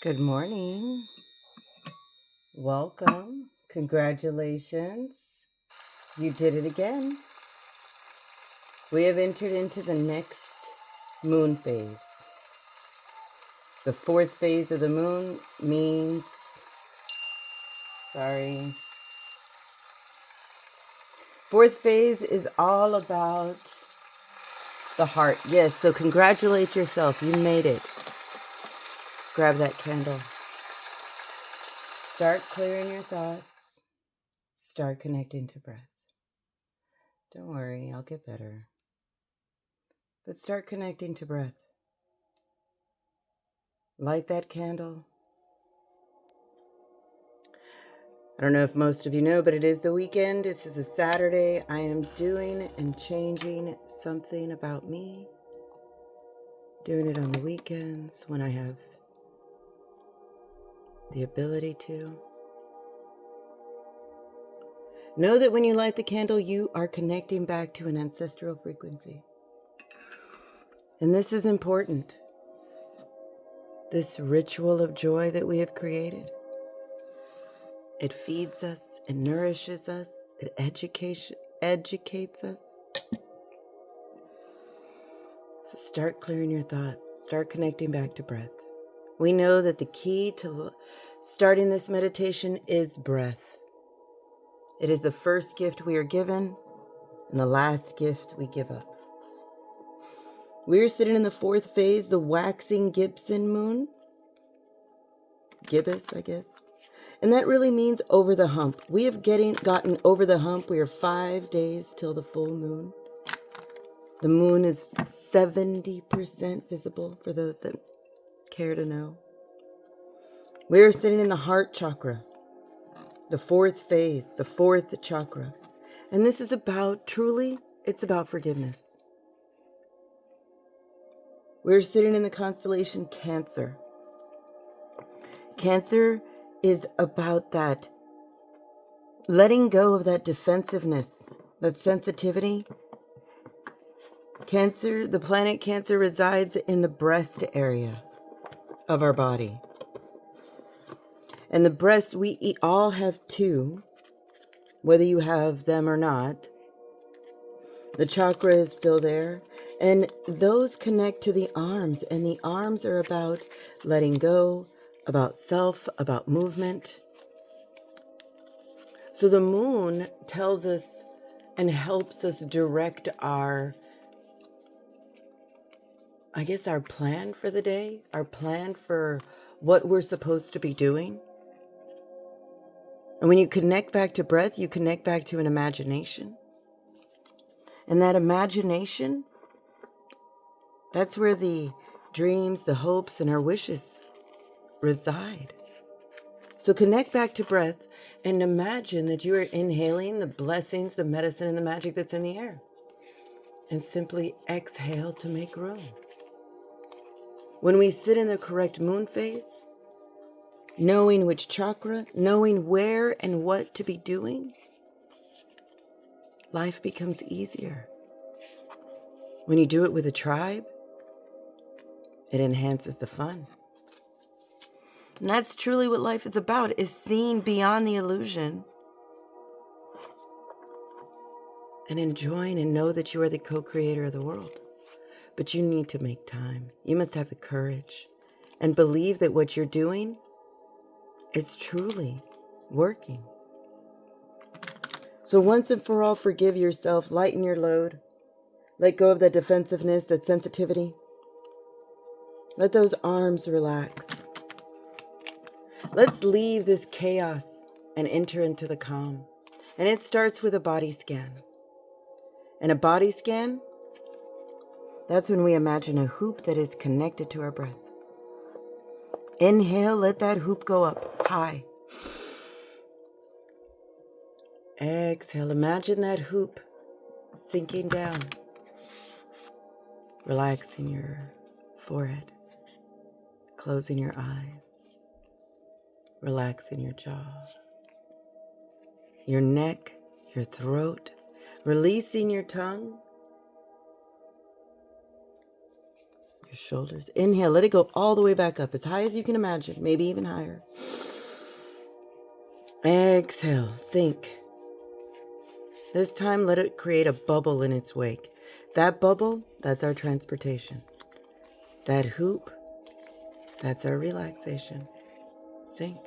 Good morning. Welcome. Congratulations. You did it again. We have entered into the next moon phase. The fourth phase of the moon means, fourth phase is all about the heart. Yes, so congratulate yourself. You made it. Grab that candle. Start clearing your thoughts. Start connecting to breath. Don't worry, I'll get better. But start connecting to breath. Light that candle. I don't know if most of you know, but it is the weekend. This is a Saturday. I am doing and changing something about me. Doing it on the weekends when I have the ability to. Know that when you light the candle, you are connecting back to an ancestral frequency. And this is important. This ritual of joy that we have created. It feeds us, it nourishes us, it educates us. So start clearing your thoughts, start connecting back to breath. We know that the key to starting this meditation is breath. It is the first gift we are given and the last gift we give up. We are sitting in the fourth phase, the waxing Gibson moon. Gibbous, I guess. And that really means over the hump. We have gotten over the hump. We are 5 days till the full moon. The moon is 70% visible for those that care to know. We are sitting in the heart chakra, the fourth phase, the fourth chakra. And this is it's about forgiveness. We're sitting in the constellation Cancer. Cancer is about that letting go of that defensiveness, that sensitivity. Cancer, the planet Cancer resides in the breast area of our body. And the breast, we all have two, whether you have them or not. The chakra is still there. And those connect to the arms. And the arms are about letting go, about self, about movement. So the moon tells us and helps us direct our plan for the day, our plan for what we're supposed to be doing. And when you connect back to breath, you connect back to an imagination. And that imagination, that's where the dreams, the hopes, and our wishes reside. So connect back to breath and imagine that you are inhaling the blessings, the medicine, and the magic that's in the air. And simply exhale to make room. When we sit in the correct moon phase, knowing which chakra, knowing where and what to be doing, life becomes easier. When you do it with a tribe, it enhances the fun. And that's truly what life is about, is seeing beyond the illusion and enjoying and know that you are the co-creator of the world. But you need to make time. You must have the courage and believe that what you're doing is truly working. So once and for all, forgive yourself, lighten your load, let go of that defensiveness, that sensitivity. Let those arms relax. Let's leave this chaos and enter into the calm. And it starts with a body scan. And a body scan, that's when we imagine a hoop that is connected to our breath. Inhale, let that hoop go up high. Exhale, imagine that hoop sinking down, relaxing your forehead, closing your eyes, relaxing your jaw, your neck, your throat, releasing your tongue, your your shoulders. Inhale, let it go all the way back up, as high as you can imagine, maybe even higher. Exhale, sink. This time, let it create a bubble in its wake. That bubble, that's our transportation. That hoop, that's our relaxation. Sink.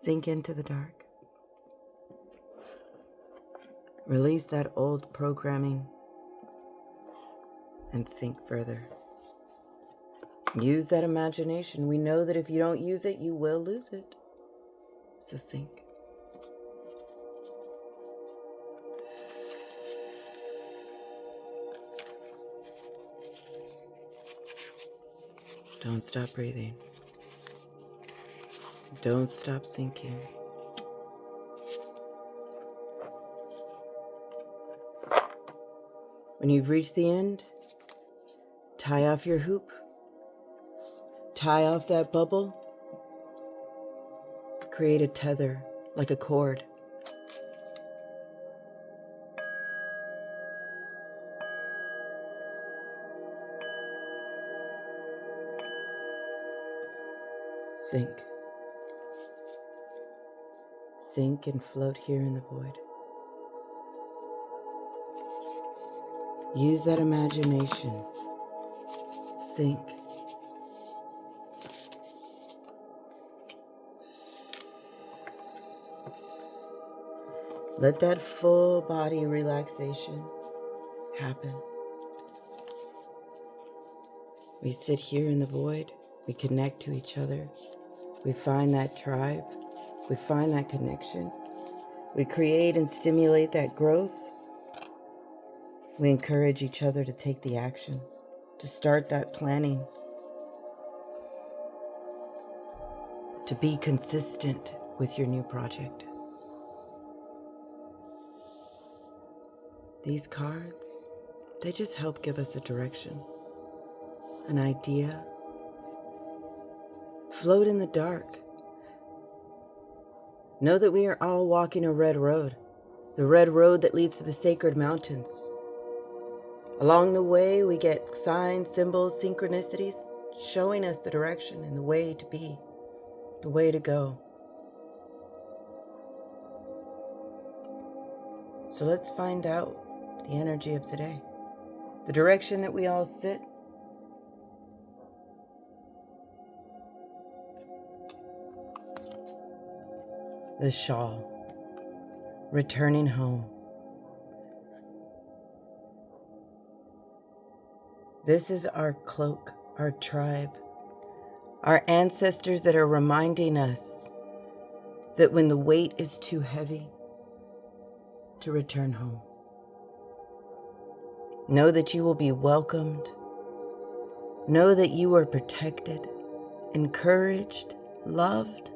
Sink into the dark. Release that old programming and sink further. Use that imagination. We know that if you don't use it, you will lose it. So sink. Don't stop breathing. Don't stop sinking. When you've reached the end, tie off your hoop. Tie off that bubble. Create a tether, like a cord. Sink. Sink and float here in the void. Use that imagination. Sink. Let that full body relaxation happen. We sit here in the void. We connect to each other. We find that tribe. We find that connection. We create and stimulate that growth. We encourage each other to take the action, to start that planning, to be consistent with your new project. These cards, they just help give us a direction, an idea. Float in the dark. Know that we are all walking a red road, the red road that leads to the sacred mountains. Along the way, we get signs, symbols, synchronicities, showing us the direction and the way to be, the way to go. So let's find out the energy of today, the direction that we all sit. The shawl, returning home. This is our cloak, our tribe, our ancestors that are reminding us that when the weight is too heavy, to return home. Know that you will be welcomed. Know that you are protected, encouraged, loved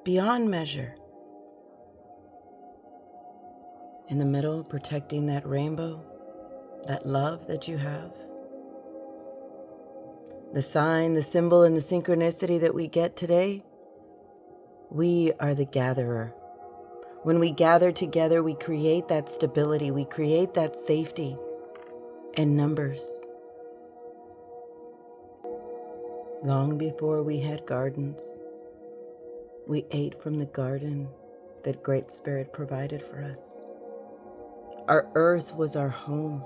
beyond measure. In the middle, protecting that rainbow, that love that you have. The sign, the symbol, and the synchronicity that we get today, we are the gatherer. When we gather together, we create that stability, we create that safety in numbers. Long before we had gardens, we ate from the garden that Great Spirit provided for us. Our earth was our home.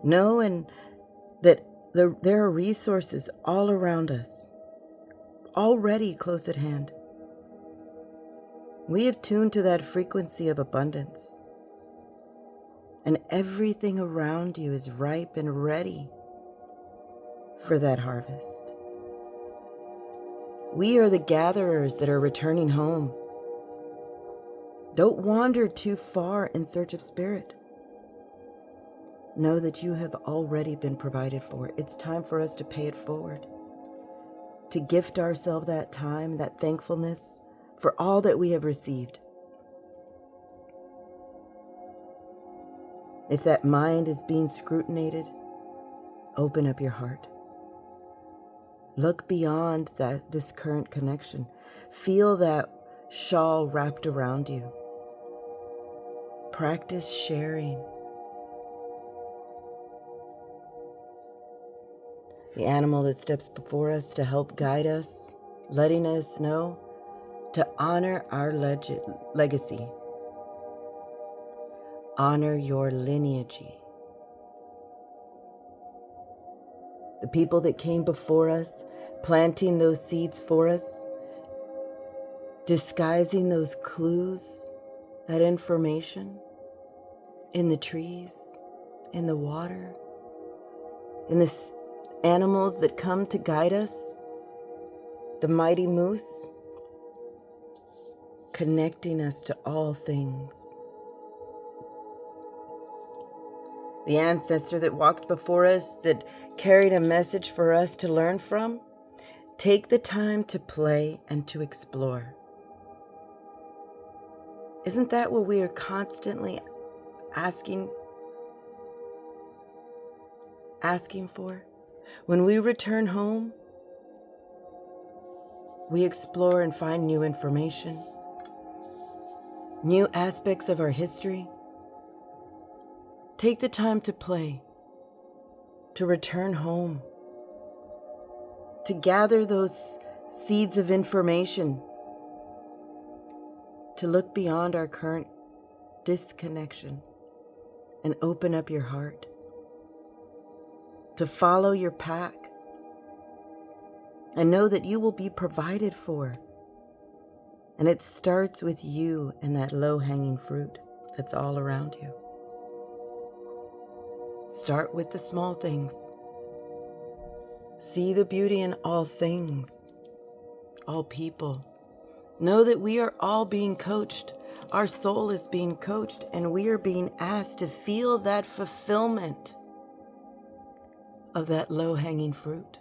Know that there are resources all around us, already close at hand. We have tuned to that frequency of abundance, and everything around you is ripe and ready for that harvest. We are the gatherers that are returning home. Don't wander too far in search of spirit. Know that you have already been provided for. It's time for us to pay it forward, to gift ourselves that time, that thankfulness for all that we have received. If that mind is being scrutinized, open up your heart. Look beyond this current connection. Feel that shawl wrapped around you. Practice sharing. The animal that steps before us to help guide us, letting us know to honor our legacy. Honor your lineage. The people that came before us, planting those seeds for us, disguising those clues, that information in the trees, in the water, in the animals that come to guide us, the mighty moose, connecting us to all things. The ancestor that walked before us, that carried a message for us to learn from. Take the time to play and to explore. Isn't that what we are constantly asking for? When we return home, we explore and find new information, new aspects of our history. Take the time to play, to return home, to gather those seeds of information, to look beyond our current disconnection and open up your heart, to follow your pack and know that you will be provided for. And it starts with you and that low-hanging fruit that's all around you. Start with the small things. See the beauty in all things, all people. Know that we are all being coached. Our soul is being coached, and we are being asked to feel that fulfillment of that low-hanging fruit.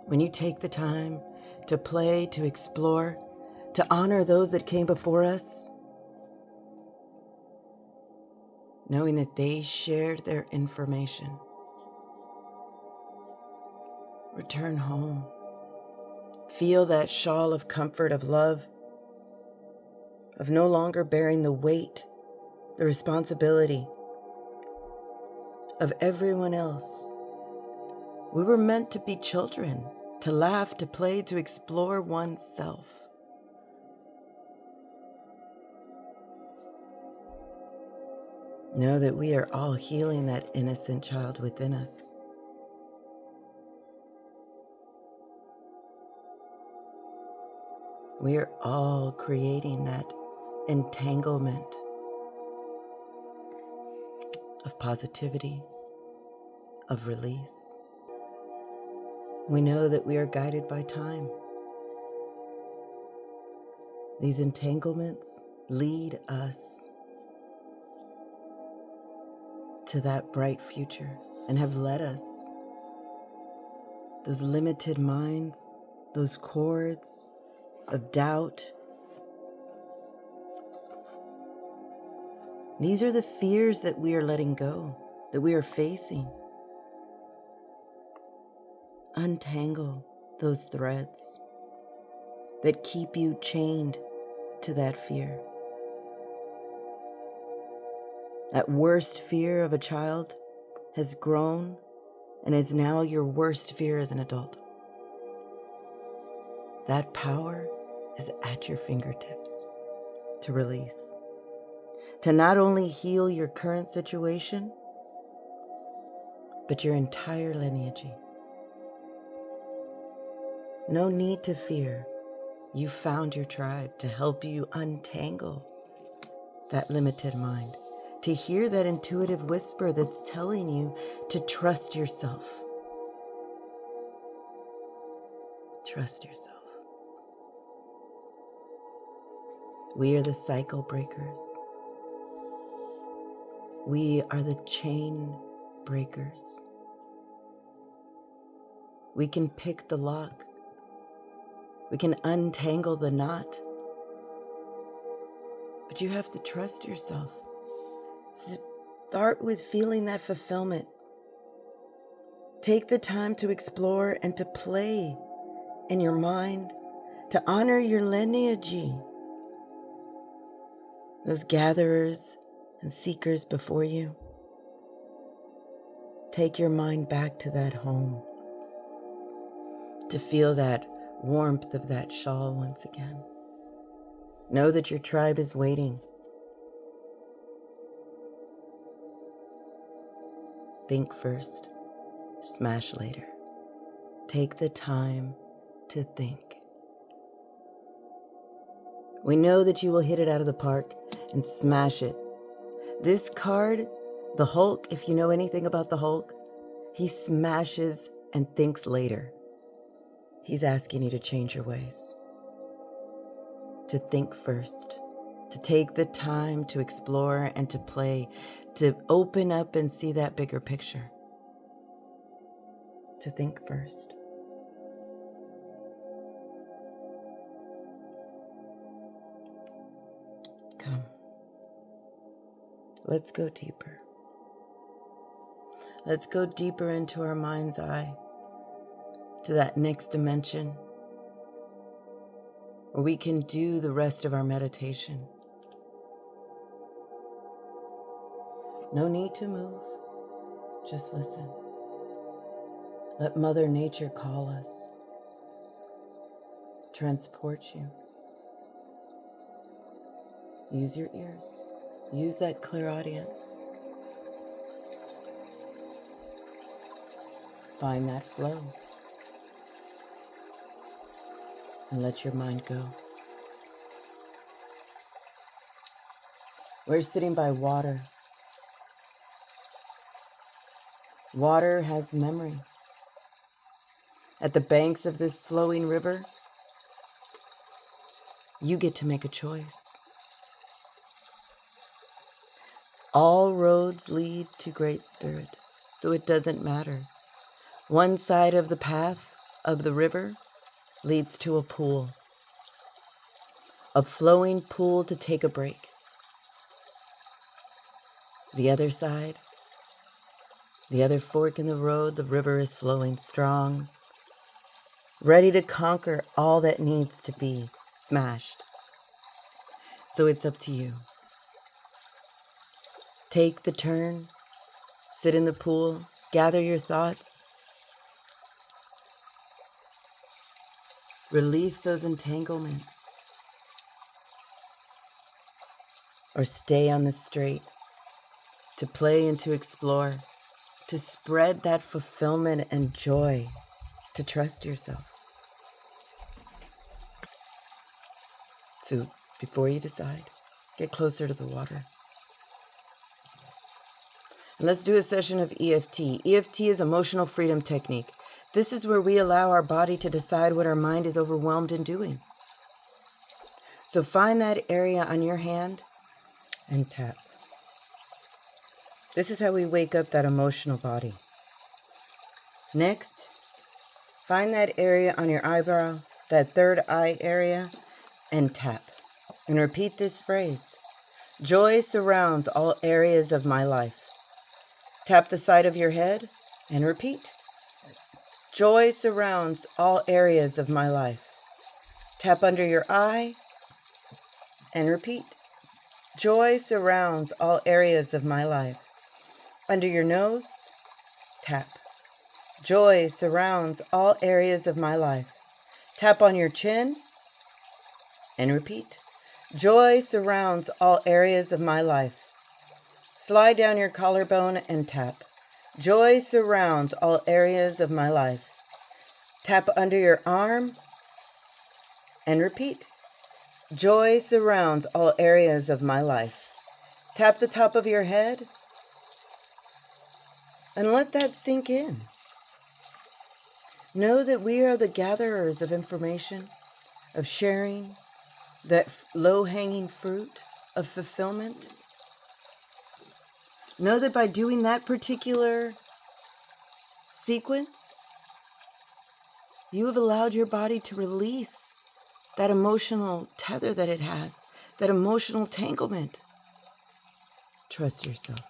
When you take the time to play, to explore, to honor those that came before us, knowing that they shared their information, return home. Feel that shawl of comfort, of love, of no longer bearing the weight, the responsibility of everyone else. We were meant to be children, to laugh, to play, to explore oneself. Know that we are all healing that innocent child within us. We are all creating that entanglement of positivity, of release. We know that we are guided by time. These entanglements lead us to that bright future and have led us. Those limited minds, those cords of doubt. These are the fears that we are letting go, that we are facing. Untangle those threads that keep you chained to that fear. That worst fear of a child has grown and is now your worst fear as an adult. That power is at your fingertips to release, to not only heal your current situation, but your entire lineage. No need to fear. You found your tribe to help you untangle that limited mind, to hear that intuitive whisper that's telling you to trust yourself. Trust yourself. We are the cycle breakers. We are the chain breakers. We can pick the lock. We can untangle the knot. But you have to trust yourself. Start with feeling that fulfillment. Take the time to explore and to play in your mind, to honor your lineage. those gatherers and seekers before you. Take your mind back to that home, to feel that warmth of that shawl once again. Know that your tribe is waiting. Think first, smash later. Take the time to think. We know that you will hit it out of the park and smash it. This card, the Hulk, if you know anything about the Hulk, he smashes and thinks later. He's asking you to change your ways, to think first, to take the time to explore and to play, to open up and see that bigger picture, to think first. Come, let's go deeper. Let's go deeper into our mind's eye, to that next dimension, where we can do the rest of our meditation. No need to move, just listen. Let Mother Nature call us, transport you. Use your ears, use that clairaudience. Find that flow and let your mind go. We're sitting by water. Water has memory. At the banks of this flowing river, you get to make a choice. All roads lead to Great Spirit, so it doesn't matter. One side of the path of the river leads to a pool, a flowing pool to take a break. The other side, the other fork in the road, the river is flowing strong, ready to conquer all that needs to be smashed. So it's up to you. Take the turn, sit in the pool, gather your thoughts, release those entanglements, or stay on the straight, to play and to explore, to spread that fulfillment and joy, to trust yourself. So before you decide, get closer to the water. And let's do a session of EFT. EFT is emotional freedom technique. This is where we allow our body to decide what our mind is overwhelmed in doing. So find that area on your hand and tap. This is how we wake up that emotional body. Next, find that area on your eyebrow, that third eye area, and tap. And repeat this phrase. Joy surrounds all areas of my life. Tap the side of your head and repeat. Joy surrounds all areas of my life. Tap under your eye and repeat. Joy surrounds all areas of my life. Under your nose, tap. Joy surrounds all areas of my life. Tap on your chin and repeat. Joy surrounds all areas of my life. Slide down your collarbone and tap. Joy surrounds all areas of my life. Tap under your arm and repeat. Joy surrounds all areas of my life. Tap the top of your head and let that sink in. Know that we are the gatherers of information, of sharing, that low-hanging fruit of fulfillment. Know that by doing that particular sequence, you have allowed your body to release that emotional tether that it has, that emotional tanglement. Trust yourself.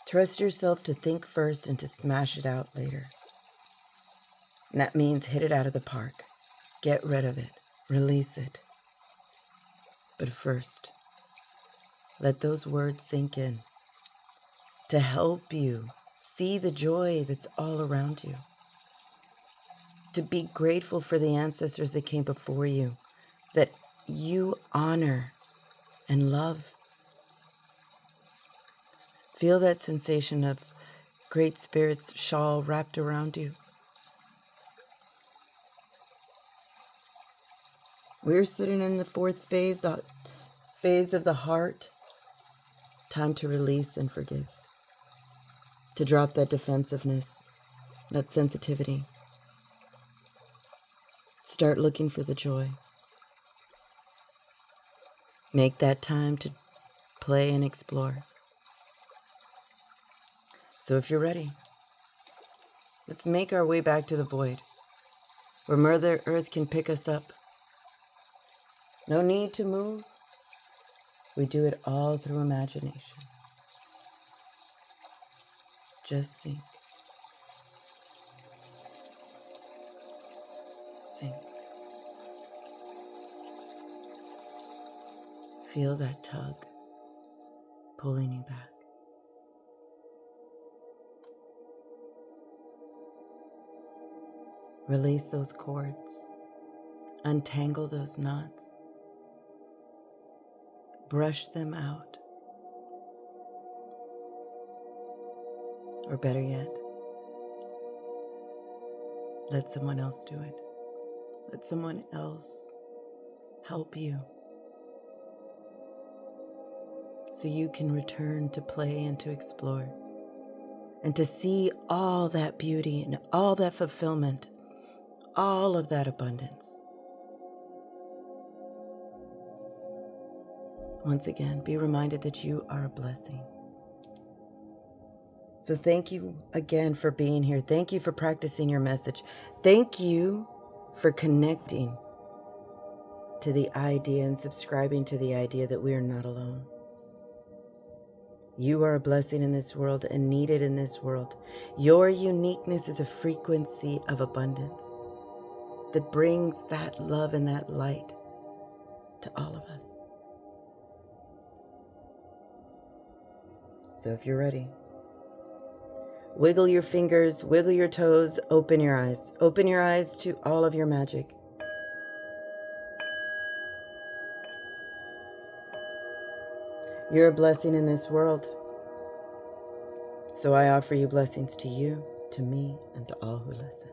Trust yourself to think first and to smash it out later. And that means hit it out of the park. Get rid of it. Release it. But first, let those words sink in to help you see the joy that's all around you. To be grateful for the ancestors that came before you, that you honor and love. Feel that sensation of Great Spirit's shawl wrapped around you. We're sitting in the fourth phase, the phase of the heart. Time to release and forgive. To drop that defensiveness, that sensitivity. Start looking for the joy. Make that time to play and explore. So if you're ready, let's make our way back to the void, where Mother Earth can pick us up. No need to move. We do it all through imagination. Just sink. Sink. Feel that tug pulling you back. Release those cords. Untangle those knots. Brush them out. Or better yet, let someone else do it. Let someone else help you, so you can return to play and to explore and to see all that beauty and all that fulfillment, all of that abundance. Once again, be reminded that you are a blessing. So thank you again for being here. Thank you for practicing your message. Thank you for connecting to the idea and subscribing to the idea that we are not alone. You are a blessing in this world and needed in this world. Your uniqueness is a frequency of abundance that brings that love and that light to all of us. So if you're ready, wiggle your fingers, wiggle your toes, open your eyes. Open your eyes to all of your magic. You're a blessing in this world. So I offer you blessings to you, to me, and to all who listen.